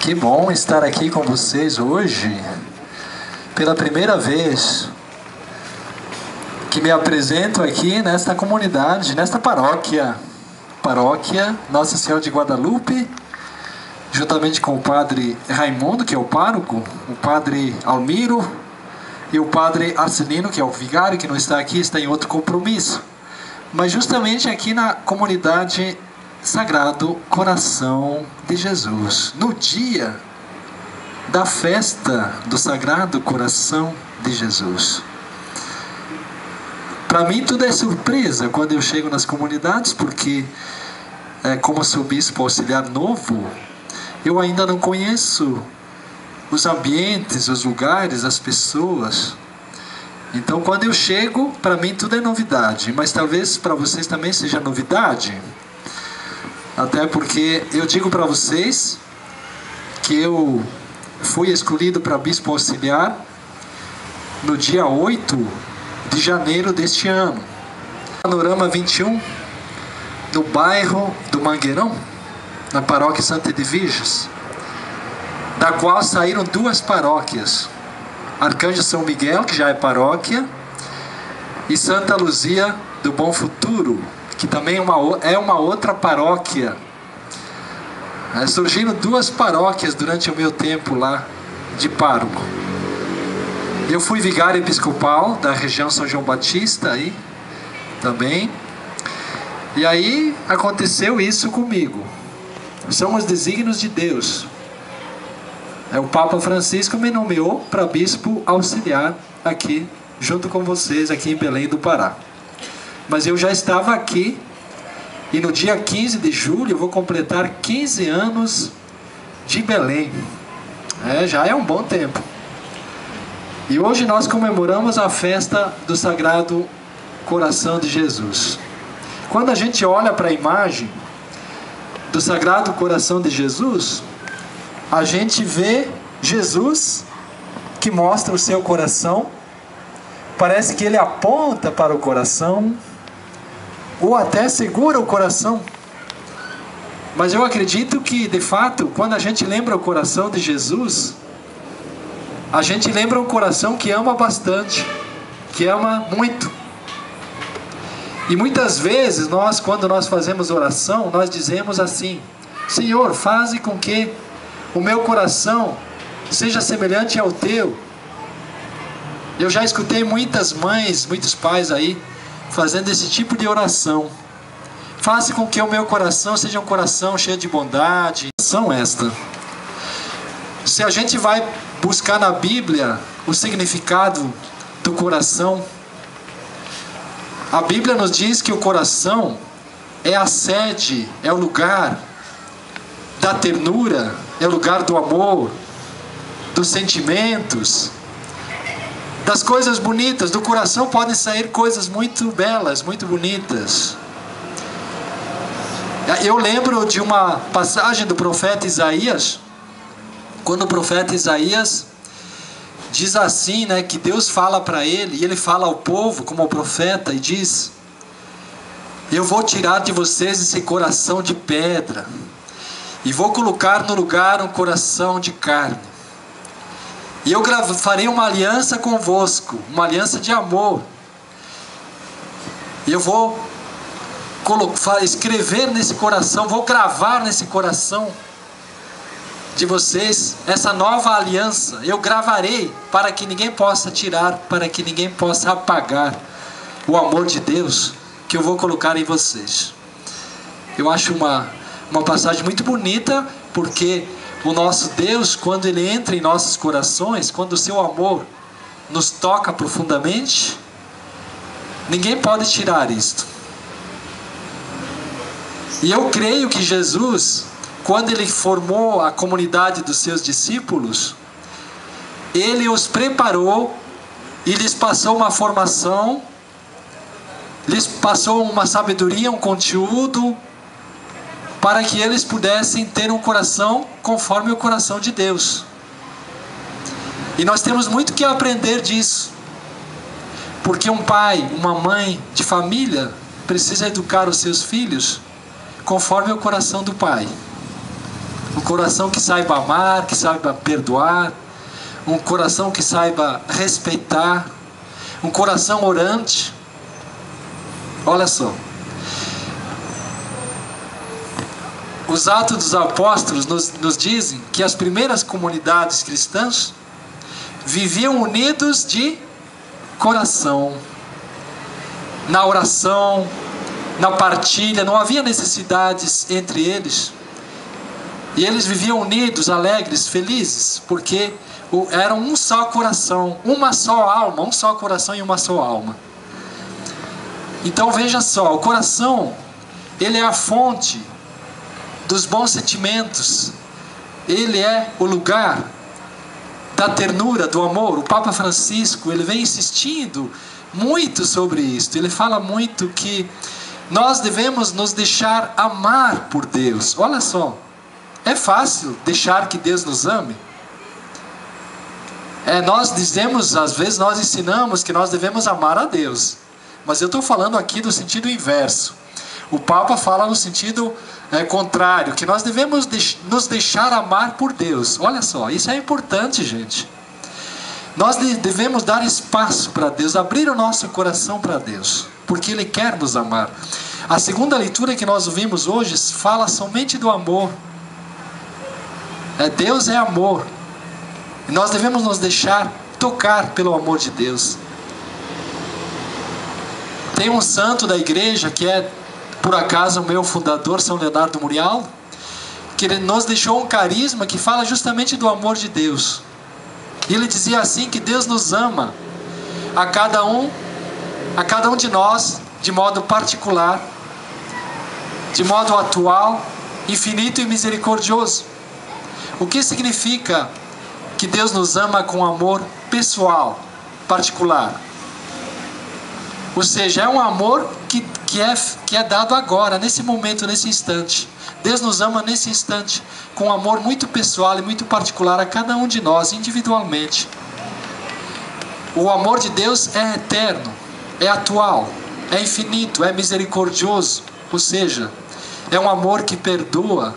Que bom estar aqui com vocês hoje. Pela primeira vez que me apresento aqui nesta comunidade, nesta paróquia Nossa Senhora de Guadalupe, juntamente com o padre Raimundo, que é o pároco, o padre Almiro e o padre Arcelino, que é o vigário, que não está aqui, está em outro compromisso. Mas justamente aqui na comunidade Sagrado Coração de Jesus, no dia da festa do Sagrado Coração de Jesus. Para mim tudo é surpresa quando eu chego nas comunidades, porque como sou bispo auxiliar novo, eu ainda não conheço os ambientes, os lugares, as pessoas. Então quando eu chego, para mim tudo é novidade, mas talvez para vocês também seja novidade. Até porque eu digo para vocês que eu fui escolhido para bispo auxiliar no dia 8 de janeiro deste ano. Panorama 21, no bairro do Mangueirão, na paróquia Santa Edviges, da qual saíram duas paróquias: Arcanjo São Miguel, que já é paróquia, e Santa Luzia do Bom Futuro, que também é uma outra paróquia. Surgiram duas paróquias durante o meu tempo lá de pároco. Eu fui vigário episcopal da região São João Batista aí também. E aí aconteceu isso comigo. São os desígnios de Deus. O Papa Francisco me nomeou para bispo auxiliar aqui, junto com vocês, aqui em Belém do Pará. Mas eu já estava aqui, e no dia 15 de julho eu vou completar 15 anos de Belém. Já é um bom tempo. E hoje nós comemoramos a festa do Sagrado Coração de Jesus. Quando a gente olha para a imagem do Sagrado Coração de Jesus, a gente vê Jesus que mostra o seu coração. Parece que ele aponta para o coração, ou até segura o coração. Mas eu acredito que, de fato, quando a gente lembra o coração de Jesus, a gente lembra um coração que ama bastante, que ama muito. E muitas vezes quando nós fazemos oração, nós dizemos assim: Senhor, faze com que o meu coração seja semelhante ao teu. Eu já escutei muitas mães, muitos pais aí fazendo esse tipo de oração. Faça com que o meu coração seja um coração cheio de bondade. São esta. Se a gente vai buscar na Bíblia o significado do coração, a Bíblia nos diz que o coração é a sede, é o lugar da ternura, é o lugar do amor, dos sentimentos, das coisas bonitas. Do coração podem sair coisas muito belas, muito bonitas. Eu lembro de uma passagem do profeta Isaías, quando o profeta Isaías diz assim, que Deus fala para ele, e ele fala ao povo como profeta, e diz: eu vou tirar de vocês esse coração de pedra, e vou colocar no lugar um coração de carne. E eu farei uma aliança convosco, uma aliança de amor. E eu vou escrever nesse coração, vou gravar nesse coração de vocês essa nova aliança. Eu gravarei para que ninguém possa tirar, para que ninguém possa apagar o amor de Deus que eu vou colocar em vocês. Eu acho uma passagem muito bonita, porque o nosso Deus, quando Ele entra em nossos corações, quando o seu amor nos toca profundamente, ninguém pode tirar isto. E eu creio que Jesus, quando Ele formou a comunidade dos seus discípulos, Ele os preparou e lhes passou uma formação, lhes passou uma sabedoria, um conteúdo, para que eles pudessem ter um coração conforme o coração de Deus. E nós temos muito que aprender disso, porque um pai, uma mãe de família precisa educar os seus filhos conforme o coração do pai. Um coração que saiba amar, que saiba perdoar. Um coração que saiba respeitar. Um coração orante. Olha só. Os Atos dos Apóstolos nos dizem que as primeiras comunidades cristãs viviam unidos de coração, na oração, na partilha, não havia necessidades entre eles. E eles viviam unidos, alegres, felizes, porque eram um só coração, uma só alma, um só coração e uma só alma. Então veja só, o coração, ele é a fonte dos bons sentimentos, ele é o lugar da ternura, do amor. O Papa Francisco, ele vem insistindo muito sobre isso. Ele fala muito que nós devemos nos deixar amar por Deus. Olha só, é fácil deixar que Deus nos ame? Nós dizemos, às vezes nós ensinamos que nós devemos amar a Deus, mas eu estou falando aqui do sentido inverso. O Papa fala no sentido contrário, que nós devemos nos deixar amar por Deus. Olha só, isso é importante, gente. Nós devemos dar espaço para Deus, abrir o nosso coração para Deus, porque Ele quer nos amar. A segunda leitura que nós ouvimos hoje fala somente do amor. Deus é amor. E nós devemos nos deixar tocar pelo amor de Deus. Tem um santo da igreja que é, por acaso, o meu fundador, São Leonardo Murialdo, que ele nos deixou um carisma que fala justamente do amor de Deus. E ele dizia assim, que Deus nos ama a cada um de nós, de modo particular, de modo atual, infinito e misericordioso. O que significa que Deus nos ama com amor pessoal, particular? Ou seja, é um amor que é dado agora, nesse momento, nesse instante. Deus nos ama nesse instante, com um amor muito pessoal e muito particular a cada um de nós, individualmente. O amor de Deus é eterno, é atual, é infinito, é misericordioso. Ou seja, é um amor que perdoa,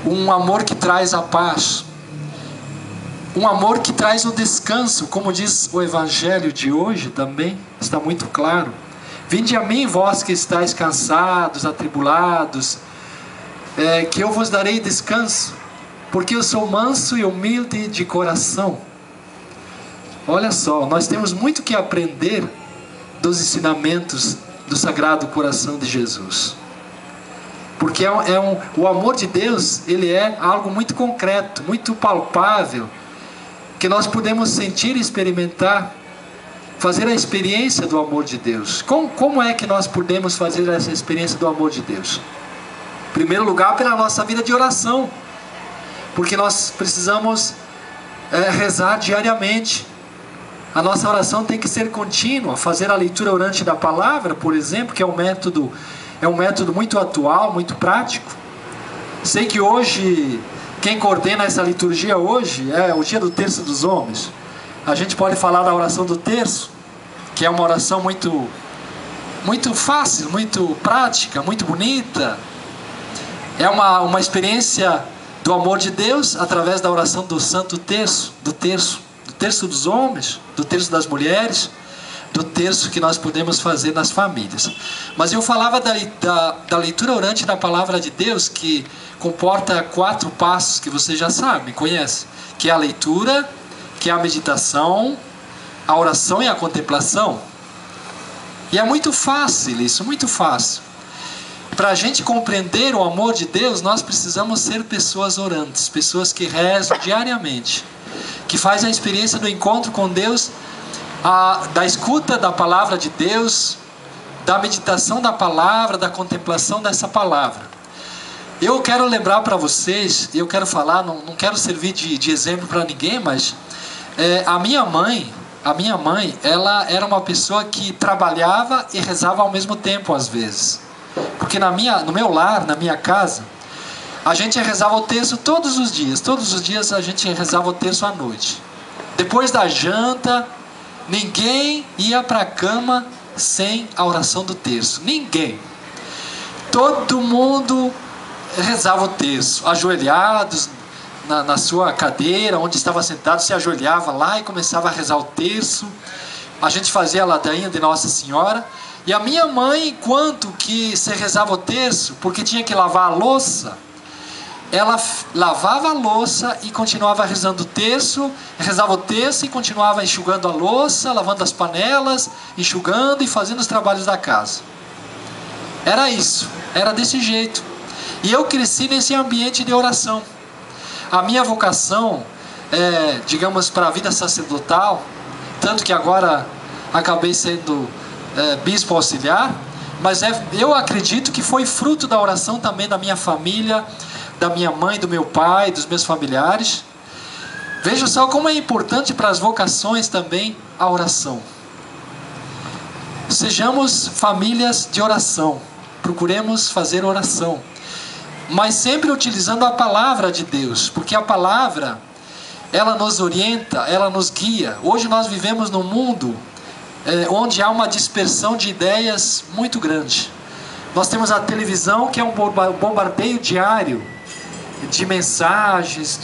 um amor que traz a paz, um amor que traz o descanso, como diz o Evangelho de hoje também, está muito claro. Vinde a mim, vós que estáis cansados, atribulados, que eu vos darei descanso, porque eu sou manso e humilde de coração. Olha só, nós temos muito que aprender dos ensinamentos do Sagrado Coração de Jesus. Porque o amor de Deus, ele é algo muito concreto, muito palpável, que nós podemos sentir e experimentar, fazer a experiência do amor de Deus. Como é que nós podemos fazer essa experiência do amor de Deus? Em primeiro lugar, pela nossa vida de oração, porque nós precisamos rezar diariamente. A nossa oração tem que ser contínua, fazer a leitura orante da palavra, por exemplo, que é um método muito atual, muito prático. Sei que hoje, quem coordena essa liturgia hoje é o dia do Terço dos Homens. A gente pode falar da oração do terço, que é uma oração muito fácil, muito prática, muito bonita. É uma experiência do amor de Deus através da oração do Santo Terço, do terço dos homens, do terço das mulheres, do terço que nós podemos fazer nas famílias. Mas eu falava da leitura orante da Palavra de Deus, que comporta 4 passos que você já sabe, conhece, que é a leitura, que é a meditação, a oração e a contemplação. E é muito fácil isso, muito fácil. Para a gente compreender o amor de Deus, nós precisamos ser pessoas orantes, pessoas que rezam diariamente, que fazem a experiência do encontro com Deus, da escuta da palavra de Deus, da meditação da palavra, da contemplação dessa palavra. Eu quero lembrar para vocês, eu quero falar, não quero servir de exemplo para ninguém, mas a minha mãe, ela era uma pessoa que trabalhava e rezava ao mesmo tempo às vezes. Porque no meu lar, na minha casa, a gente rezava o terço todos os dias a gente rezava o terço à noite. Depois da janta, ninguém ia para a cama sem a oração do terço, ninguém. Todo mundo rezava o terço, ajoelhados na sua cadeira, onde estava sentado, se ajoelhava lá e começava a rezar o terço. A gente fazia a ladainha de Nossa Senhora. E a minha mãe, enquanto que se rezava o terço, porque tinha que lavar a louça, ela lavava a louça e continuava rezando o terço, rezava o terço e continuava enxugando a louça, lavando as panelas, enxugando e fazendo os trabalhos da casa. Era isso, era desse jeito. E eu cresci nesse ambiente de oração. A minha vocação, digamos, para a vida sacerdotal, tanto que agora acabei sendo bispo auxiliar, mas eu acredito que foi fruto da oração também da minha família, da minha mãe, do meu pai, dos meus familiares. Veja só como é importante para as vocações também a oração. Sejamos famílias de oração, procuremos fazer oração, mas sempre utilizando a palavra de Deus, porque a palavra, ela nos orienta, ela nos guia. Hoje nós vivemos num mundo onde há uma dispersão de ideias muito grande. Nós temos a televisão, que é um bombardeio diário de mensagens,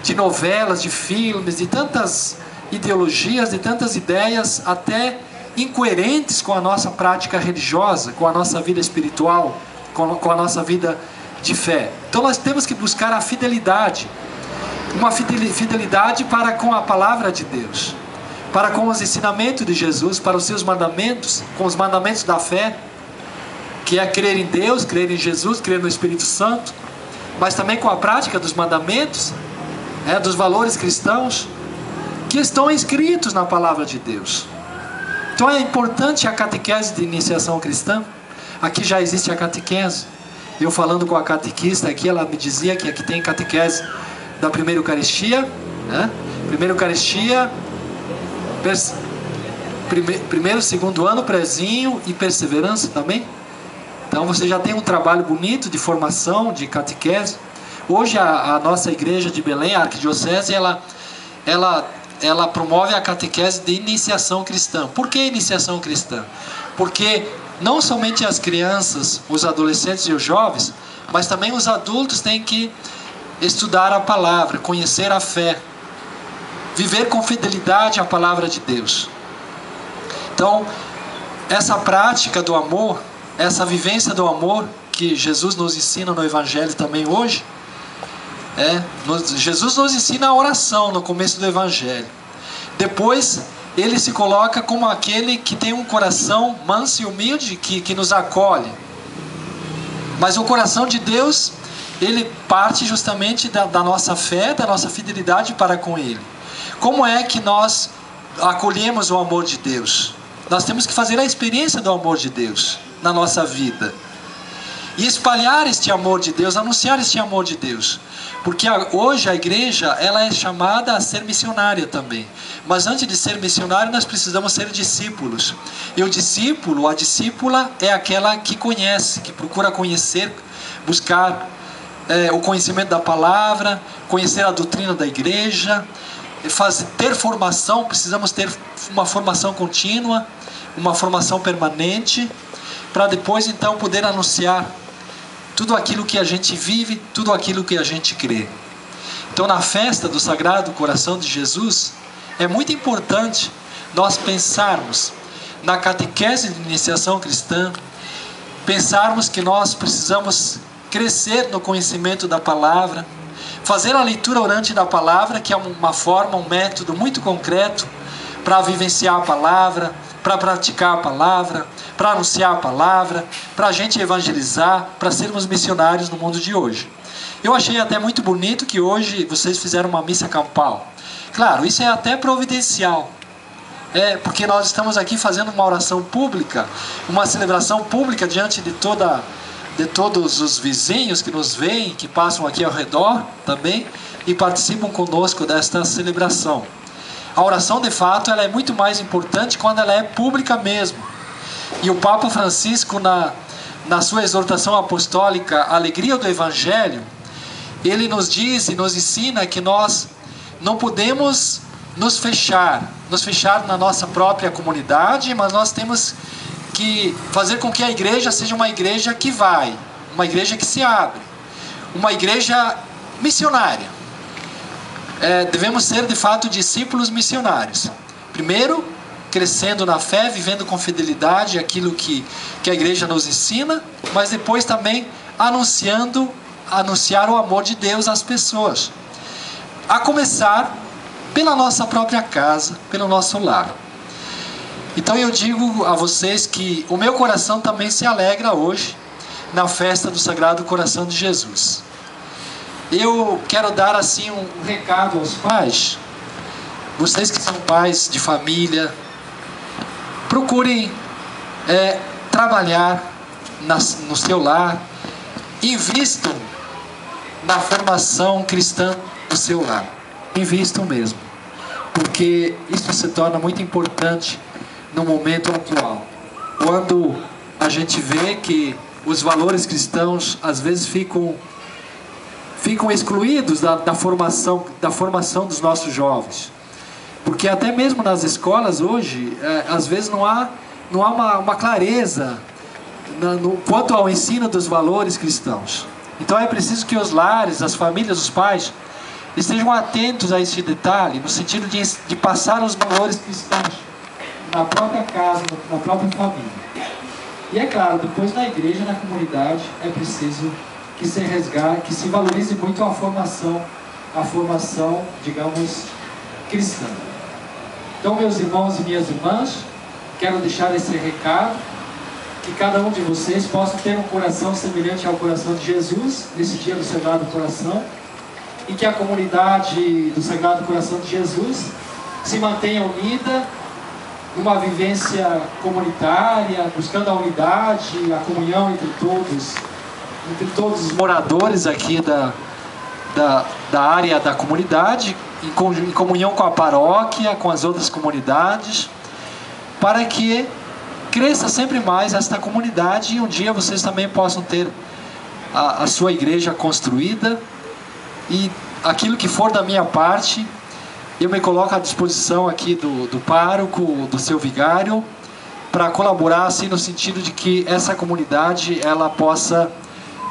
de novelas, de filmes, de tantas ideologias, de tantas ideias, até incoerentes com a nossa prática religiosa, com a nossa vida espiritual, com a nossa vida de fé. Então nós temos que buscar a fidelidade, uma fidelidade para com a palavra de Deus, para com os ensinamentos de Jesus, para os seus mandamentos, com os mandamentos da fé, que é crer em Deus, crer em Jesus, crer no Espírito Santo, mas também com a prática dos mandamentos, dos valores cristãos, que estão escritos na palavra de Deus. Então é importante a catequese de iniciação cristã. Aqui já existe a catequese. Eu falando com a catequista aqui, ela me dizia que aqui tem catequese da primeira Eucaristia, primeira Eucaristia, primeiro, segundo ano, prezinho e perseverança também. Então você já tem um trabalho bonito de formação, de catequese. Hoje a nossa igreja de Belém, a arquidiocese, ela promove a catequese de iniciação cristã. Por que iniciação cristã? Porque não somente as crianças, os adolescentes e os jovens, mas também os adultos têm que estudar a palavra, conhecer a fé, viver com fidelidade a palavra de Deus. Então, essa prática do amor, essa vivência do amor que Jesus nos ensina no Evangelho também hoje, Jesus nos ensina a oração no começo do Evangelho. Depois, ele se coloca como aquele que tem um coração manso e humilde, que nos acolhe. Mas o coração de Deus, ele parte justamente da nossa fé, da nossa fidelidade para com Ele. Como é que nós acolhemos o amor de Deus? Nós temos que fazer a experiência do amor de Deus na nossa vida. E espalhar este amor de Deus, anunciar este amor de Deus. Porque hoje a igreja, ela é chamada a ser missionária também. Mas antes de ser missionário, nós precisamos ser discípulos. E o discípulo, a discípula, é aquela que conhece, que procura conhecer, buscar o conhecimento da palavra, conhecer a doutrina da igreja, ter formação. Precisamos ter uma formação contínua, uma formação permanente, para depois então poder anunciar tudo aquilo que a gente vive, tudo aquilo que a gente crê. Então, na festa do Sagrado Coração de Jesus, é muito importante nós pensarmos na catequese de iniciação cristã, pensarmos que nós precisamos crescer no conhecimento da palavra, fazer a leitura orante da palavra, que é uma forma, um método muito concreto para vivenciar a palavra, para praticar a palavra, para anunciar a palavra, para a gente evangelizar, para sermos missionários no mundo de hoje. Eu achei até muito bonito que hoje vocês fizeram uma missa campal. Claro, isso é até providencial. Porque nós estamos aqui fazendo uma oração pública, uma celebração pública diante de todos os vizinhos que nos veem, que passam aqui ao redor também e participam conosco desta celebração. A oração, de fato, ela é muito mais importante quando ela é pública mesmo. E o Papa Francisco, na sua exortação apostólica, a Alegria do Evangelho, ele nos diz e nos ensina que nós não podemos nos fechar na nossa própria comunidade, mas nós temos que fazer com que a igreja seja uma igreja que vai, uma igreja que se abre, uma igreja missionária. Devemos ser de fato discípulos missionários. Primeiro, crescendo na fé, vivendo com fidelidade aquilo que a igreja nos ensina, mas depois também anunciar o amor de Deus às pessoas. A começar pela nossa própria casa, pelo nosso lar. Então eu digo a vocês que o meu coração também se alegra hoje na festa do Sagrado Coração de Jesus. Eu quero dar assim um recado aos pais. Vocês que são pais de família, procurem trabalhar no seu lar, invistam na formação cristã do seu lar, invistam mesmo, porque isso se torna muito importante no momento atual, quando a gente vê que os valores cristãos às vezes ficam excluídos da formação dos nossos jovens. Porque até mesmo nas escolas hoje, às vezes não há uma clareza quanto ao ensino dos valores cristãos. Então é preciso que os lares, as famílias, os pais estejam atentos a esse detalhe, no sentido de passar os valores cristãos na própria casa, na própria família. E é claro, depois na igreja, na comunidade, é preciso que se valorize muito a formação, digamos, cristã. Então, meus irmãos e minhas irmãs, quero deixar esse recado, que cada um de vocês possa ter um coração semelhante ao coração de Jesus, nesse dia do Sagrado Coração, e que a comunidade do Sagrado Coração de Jesus se mantenha unida, numa vivência comunitária, buscando a unidade, a comunhão entre todos os moradores aqui da área da comunidade, em comunhão com a paróquia, com as outras comunidades, para que cresça sempre mais esta comunidade e um dia vocês também possam ter a sua igreja construída. E aquilo que for da minha parte, eu me coloco à disposição aqui do pároco, do seu vigário, para colaborar assim, no sentido de que essa comunidade ela possa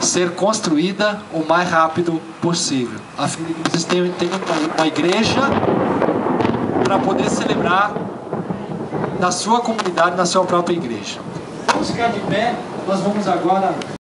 ser construída o mais rápido possível, a fim de que vocês tenham uma igreja para poder celebrar na sua comunidade, na sua própria igreja. Vamos ficar de pé, nós vamos agora